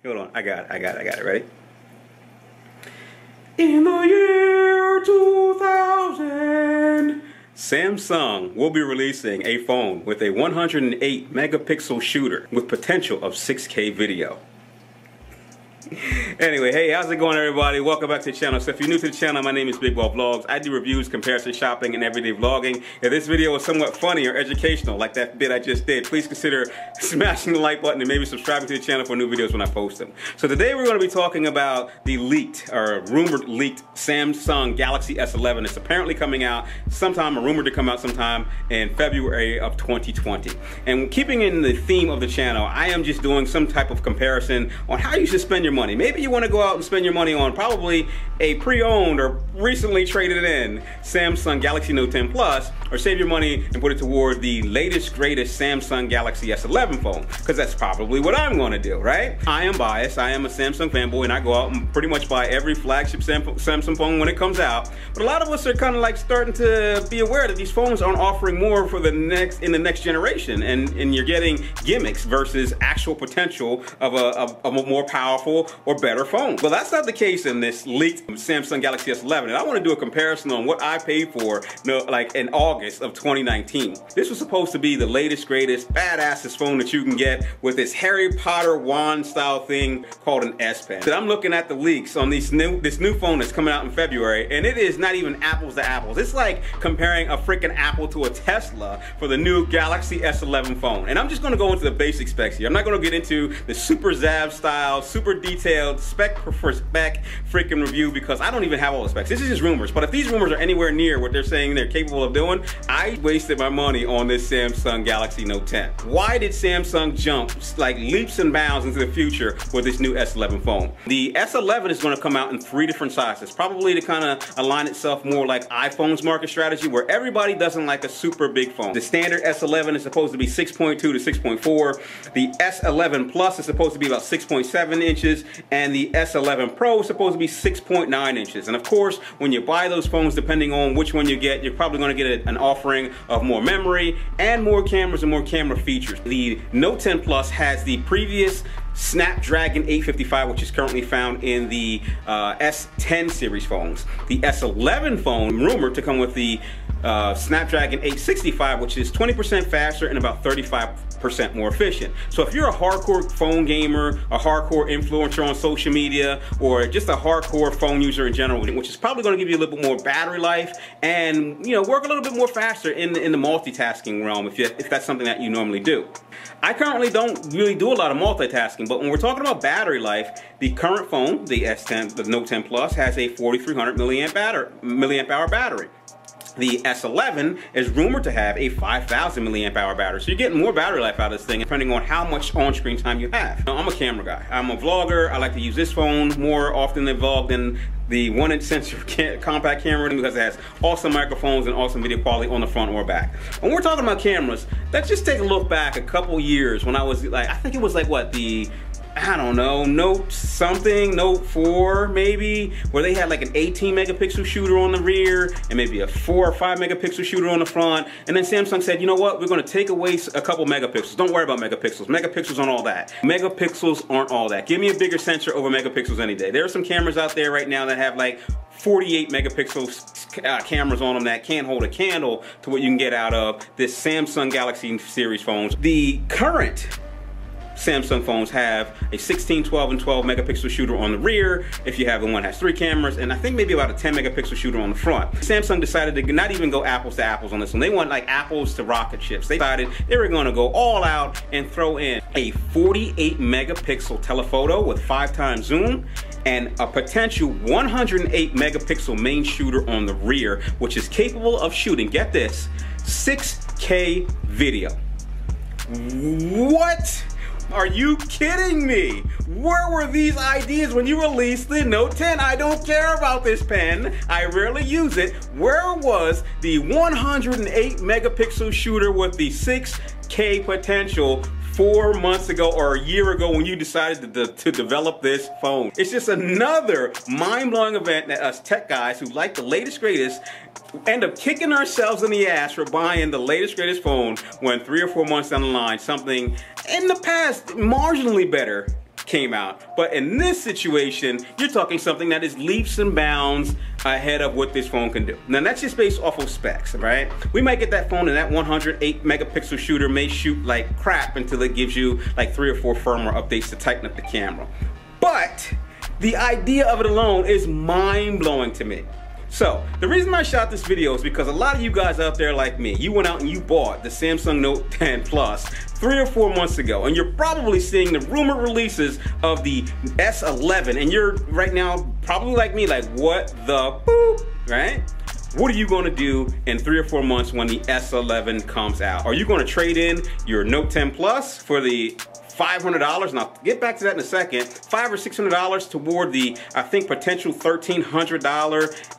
Hold on. I got it. Ready? In the year 2000, Samsung will be releasing a phone with a 108 megapixel shooter with potential of 6K video. Anyway, hey, how's it going, everybody? Welcome back to the channel. So if you're new to the channel, my name is Big Ball Vlogs. I do reviews, comparison shopping, and everyday vlogging. If this video is somewhat funny or educational, like that bit I just did, please consider smashing the like button and maybe subscribing to the channel for new videos when I post them. So today we're going to be talking about the leaked, or rumored leaked, Samsung Galaxy S11. It's apparently coming out sometime, or rumored to come out sometime in February of 2020. And keeping in the theme of the channel, I am just doing some type of comparison on how you should spend your money. Maybe you want to go out and spend your money on probably a pre-owned or recently traded in Samsung Galaxy Note 10 Plus, or save your money and put it toward the latest, greatest Samsung Galaxy S11 phone, because that's probably what I'm going to do, right? I am biased. I am a Samsung fanboy, and I go out and pretty much buy every flagship Samsung phone when it comes out. But a lot of us are kind of like starting to be aware that these phones aren't offering more for the next generation, and you're getting gimmicks versus actual potential of a more powerful or better phone. Well, that's not the case in this leaked Samsung Galaxy S11, and I want to do a comparison on what I paid for, like in August of 2019. This was supposed to be the latest, greatest, badassest phone that you can get with this Harry Potter wand style thing called an S Pen. So I'm looking at the leaks on this new phone that's coming out in February, and it is not even apples to apples. It's like comparing a freaking Apple to a Tesla for the new Galaxy S11 phone. And I'm just going to go into the basic specs here. I'm not going to get into the super Zav style, super detailed spec for spec freaking review, because I don't even have all the specs. This is just rumors. But if these rumors are anywhere near what they're saying they're capable of doing, I wasted my money on this Samsung Galaxy Note 10. Why did Samsung jump like leaps and bounds into the future with this new S11 phone? The S11 is going to come out in 3 different sizes, probably to kind of align itself more like iPhone's market strategy, where everybody doesn't like a super big phone. The standard S11 is supposed to be 6.2 to 6.4. The S11 Plus is supposed to be about 6.7 inches, and the S11 Pro is supposed to be 6.9 inches. And of course, when you buy those phones, depending on which one you get, you're probably going to get an offering of more memory and more cameras and more camera features. The Note 10 Plus has the previous Snapdragon 855, which is currently found in the S10 series phones. The S11 phone rumored to come with the Snapdragon 865, which is 20% faster and about 35% more efficient. So if you're a hardcore phone gamer, a hardcore influencer on social media, or just a hardcore phone user in general, which is probably going to give you a little bit more battery life and, you know, work a little bit more faster in the multitasking realm, if that's something that you normally do. I currently don't really do a lot of multitasking, but when we're talking about battery life, the current phone, the S10, the Note 10 Plus, has a 4,300 milliamp hour battery. The S11 is rumored to have a 5,000 milliamp hour battery. So you're getting more battery life out of this thing depending on how much on-screen time you have. Now, I'm a camera guy. I'm a vlogger. I like to use this phone more often than vlog than the 1-inch sensor compact camera, because it has awesome microphones and awesome video quality on the front or back. When we're talking about cameras, let's just take a look back a couple years when I was like, I think it was like what, I don't know, Note 4 maybe, where they had like an 18 megapixel shooter on the rear and maybe a 4 or 5 megapixel shooter on the front. And then Samsung said, you know what, we're going to take away a couple megapixels. Don't worry about megapixels. Megapixels aren't all that. Megapixels aren't all that. Give me a bigger sensor over megapixels any day. There are some cameras out there right now that have like 48 megapixel cameras on them that can't hold a candle to what you can get out of this Samsung Galaxy series phones. The current Samsung phones have a 16, 12, and 12 megapixel shooter on the rear, if you have the one that has 3 cameras, and I think maybe about a 10 megapixel shooter on the front. Samsung decided to not even go apples to apples on this one. They want like apples to rocket ships. They decided they were going to go all out and throw in a 48 megapixel telephoto with 5x zoom and a potential 108 megapixel main shooter on the rear, which is capable of shooting, get this, 6K video. What? Are you kidding me? Where were these ideas when you released the Note 10? I don't care about this pen. I rarely use it. Where was the 108 megapixel shooter with the 6K potential 4 months ago or a year ago when you decided to develop this phone? It's just another mind-blowing event that us tech guys who like the latest greatest end up kicking ourselves in the ass for buying the latest greatest phone when 3 or 4 months down the line something in the past marginally better came out. But in this situation, you're talking something that is leaps and bounds ahead of what this phone can do. Now that's just based off of specs, right? We might get that phone and that 108 megapixel shooter may shoot like crap until it gives you like 3 or 4 firmware updates to tighten up the camera. But the idea of it alone is mind-blowing to me. So, the reason I shot this video is because a lot of you guys out there like me, you went out and you bought the Samsung Note 10 Plus 3 or 4 months ago, and you're probably seeing the rumored releases of the S11, and you're right now probably like me, like, what the boop, right? What are you going to do in 3 or 4 months when the S11 comes out? Are you going to trade in your Note 10 Plus for the $500, and I'll get back to that in a second, $500 or $600 toward the, I think, potential $1,300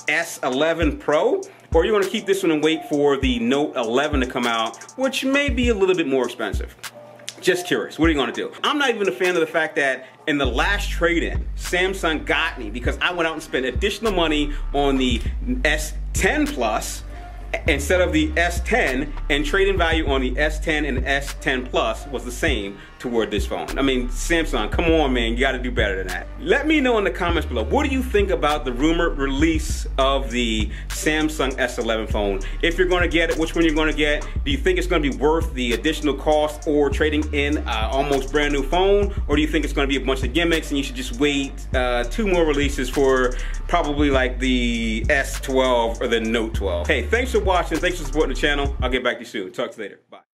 S11 Pro? Or are you going to keep this one and wait for the Note 11 to come out, which may be a little bit more expensive? Just curious, what are you going to do? I'm not even a fan of the fact that in the last trade-in, Samsung got me because I went out and spent additional money on the S10 Plus instead of the S10, and trade-in value on the S10 and S10 Plus was the same toward this phone. I mean, Samsung, come on, man, you gotta do better than that. Let me know in the comments below, what do you think about the rumored release of the Samsung S11 phone? If you're gonna get it, which one you're gonna get? Do you think it's gonna be worth the additional cost or trading in almost brand new phone? Or do you think it's gonna be a bunch of gimmicks and you should just wait 2 more releases for probably like the S12 or the Note 12? Hey, thanks for watching, thanks for supporting the channel. I'll get back to you soon. Talk to you later, bye.